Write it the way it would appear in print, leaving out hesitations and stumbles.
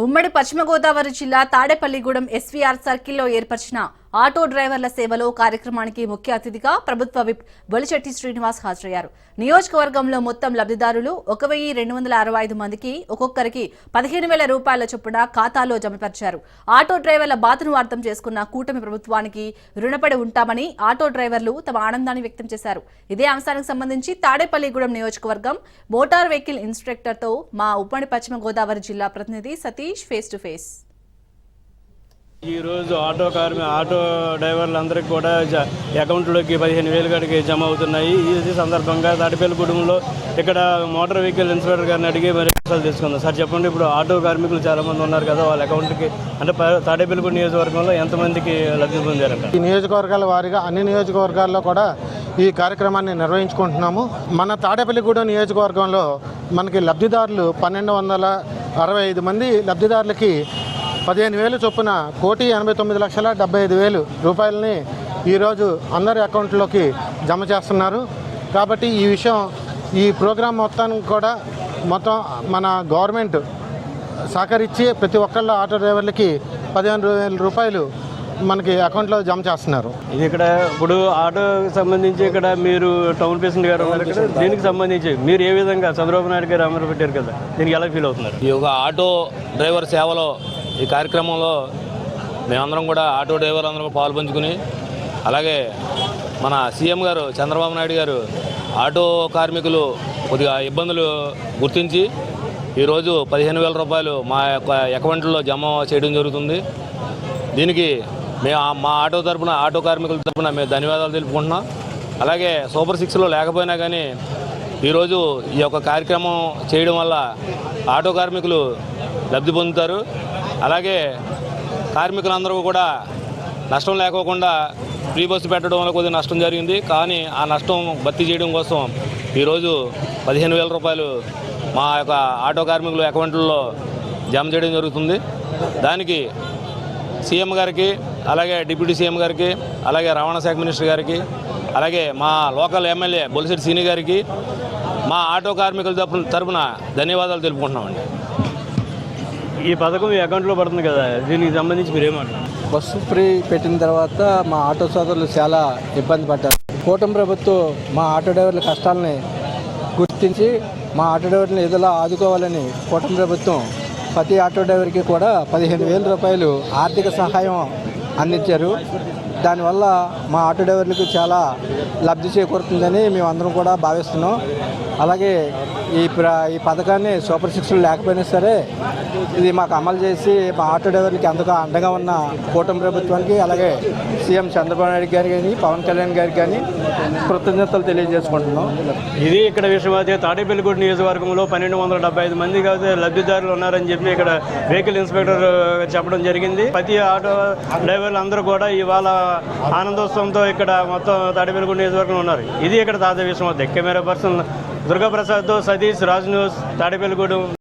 ఉమ్మడి పశ్చిమ గోదావరి జిల్లా తాడేపల్లిగూడెం ఎస్వీఆర్ సర్కిల్లో ఏర్పరిచిన ఆటో డ్రైవర్ల సేవలో కార్యక్రమానికి ముఖ్య అతిథిగా ప్రభుత్వ విప్ బొలిశెట్టి శ్రీనివాస్ హాజరయ్యారు. నియోజకవర్గంలో మొత్తం లబ్ధిదారులు 1265 మందికి ఒక్కొక్కరికి 15,000 రూపాయల చొప్పున ఖాతాలో జమపరిచారు. ఆటో డ్రైవర్ల బాధను అర్థం చేసుకున్న కూటమి ప్రభుత్వానికి రుణపడి ఉంటామని ఆటో డ్రైవర్లు తమ ఆనందాన్ని వ్యక్తం చేశారు. ఇదే అంశానికి సంబంధించి తాడేపల్లిగూడెం నియోజకవర్గం మోటార్ వెహికల్ ఇన్స్పెక్టర్తో మా ఉమ్మడి పశ్చిమ గోదావరి జిల్లా ప్రతినిధి సతీష్ ఫేస్ టు ఫేస్. ఈ రోజు ఆటో డ్రైవర్లందరికీ కూడా అకౌంట్లోకి 15,000 కాడికి జమ అవుతున్నాయి. ఈ సందర్భంగా తాడేపల్లిగూడెంలో ఇక్కడ మోటార్ వెహికల్ ఇన్స్పెక్టర్ గారిని అడిగి మరి తీసుకుందాం. సార్ చెప్పండి, ఇప్పుడు ఆటో కార్మికులు చాలా మంది ఉన్నారు కదా, వాళ్ళ అకౌంట్కి అంటే తాడేపల్లిగూడెం నియోజకవర్గంలో ఎంతమందికి లబ్ధి పొందారంట? ఈ నియోజకవర్గాల వారీగా అన్ని నియోజకవర్గాల్లో కూడా ఈ కార్యక్రమాన్ని నిర్వహించుకుంటున్నాము. మన తాడేపల్లిగూడెం నియోజకవర్గంలో మనకి లబ్ధిదారులు 1,265 మంది లబ్ధిదారులకి 15,000 చొప్పున 1,89,75,000 రూపాయలని ఈరోజు అందరి అకౌంట్లోకి జమ చేస్తున్నారు. కాబట్టి ఈ విషయం ఈ ప్రోగ్రాం మొత్తానికి కూడా మొత్తం మన గవర్నమెంట్ సహకరించి ప్రతి ఒక్కళ్ళ ఆటో డ్రైవర్లకి 15,000 రూపాయలు మనకి అకౌంట్లో జమ చేస్తున్నారు. ఇది ఇక్కడ ఇప్పుడు ఆటోకి సంబంధించి ఇక్కడ మీరు టౌన్ ప్రెసిడెంట్ గారు ఉన్నారు ఇక్కడ, దీనికి సంబంధించి మీరు ఏ విధంగా చంద్రబాబు నాయుడు గారు అమలు పెట్టారు కదా, దీనికి ఎలా ఫీల్ అవుతున్నారు? ఈ యొక్క ఆటో డ్రైవర్ సేవలో ఈ కార్యక్రమంలో మేమందరం కూడా ఆటో డ్రైవర్లు అందరం పాల్పంచుకుని, అలాగే మన సీఎం గారు చంద్రబాబు నాయుడు గారు ఆటో కార్మికులు కొద్దిగా ఇబ్బందులు గుర్తించి ఈరోజు 15,000 రూపాయలు మా యొక్క అకౌంట్లో జమ చేయడం జరుగుతుంది. దీనికి మేము మా ఆటో కార్మికుల తరఫున మేము ధన్యవాదాలు తెలుపుకుంటున్నాం. అలాగే సూపర్ 6లో లేకపోయినా కానీ ఈరోజు ఈ యొక్క కార్యక్రమం చేయడం వల్ల ఆటో కార్మికులు లబ్ధి పొందుతారు. అలాగే కార్మికులందరూ కూడా నష్టం లేకోకుండా ఫ్రీ బస్సు పెట్టడం వల్ల కొద్దిగా నష్టం జరిగింది. కానీ ఆ నష్టం భర్తీ చేయడం కోసం ఈరోజు 15,000 రూపాయలు మా యొక్క ఆటో కార్మికుల అకౌంట్లలో జమ చేయడం జరుగుతుంది. దానికి సీఎం గారికి, అలాగే డిప్యూటీ సీఎం గారికి, అలాగే రవాణా శాఖ మినిస్టర్ గారికి, అలాగే మా లోకల్ ఎమ్మెల్యే బొలిశెట్టి శ్రీని గారికి మా ఆటో కార్మికుల తరఫున ధన్యవాదాలు తెలుపుకుంటున్నామండి. ఈ పథకం ఈ అకౌంట్లో పడుతుంది కదా, దీనికి సంబంధించి మీరు ఏమంటారు? బస్సు ఫ్రీ పెట్టిన తర్వాత మా ఆటో సోదరులు చాలా ఇబ్బంది పడ్డారు. కూటమి ప్రభుత్వం మా ఆటో డ్రైవర్ల కష్టాలని గుర్తించి మా ఆటో డ్రైవర్లను ఏదోలా ఆదుకోవాలని కూటమి ప్రభుత్వం ప్రతి ఆటో డ్రైవర్కి కూడా 15,000 రూపాయలు ఆర్థిక సహాయం అందించారు. దానివల్ల మా ఆటో డ్రైవర్లకు చాలా లబ్ధి చేకూరుతుందని మేము అందరం కూడా భావిస్తున్నాం. అలాగే ఈ పథకాన్ని సూపర్ 6లో లేకపోయినా సరే ఇది మాకు అమలు చేసి మా ఆటో డ్రైవర్లకి ఎంతగా అండగా ఉన్న కూటమి ప్రభుత్వానికి, అలాగే సీఎం చంద్రబాబు నాయుడు గారికి కానీ పవన్ కళ్యాణ్ గారికి కానీ కృతజ్ఞతలు తెలియజేసుకుంటున్నాం. ఇది ఇక్కడ విషయం. అయితే తాడేపల్లిగూడెం నియోజకవర్గంలో 1,275 మంది కాదు లబ్ధిదారులు ఉన్నారని చెప్పి ఇక్కడ వెహికల్ ఇన్స్పెక్టర్ చెప్పడం జరిగింది. ప్రతి ఆటో డ్రైవర్లు అందరూ కూడా ఇవాళ ఆనందోత్సవంతో ఇక్కడ మొత్తం తాడేపల్లిగూడెం నియోజకవర్గంలో ఉన్నారు. ఇది ఇక్కడ తాజా విషయం. కెమెరా పర్సన్ దుర్గాప్రసాద్తో సతీష్, రాజ్ న్యూస్, తాడేపల్లిగూడెం.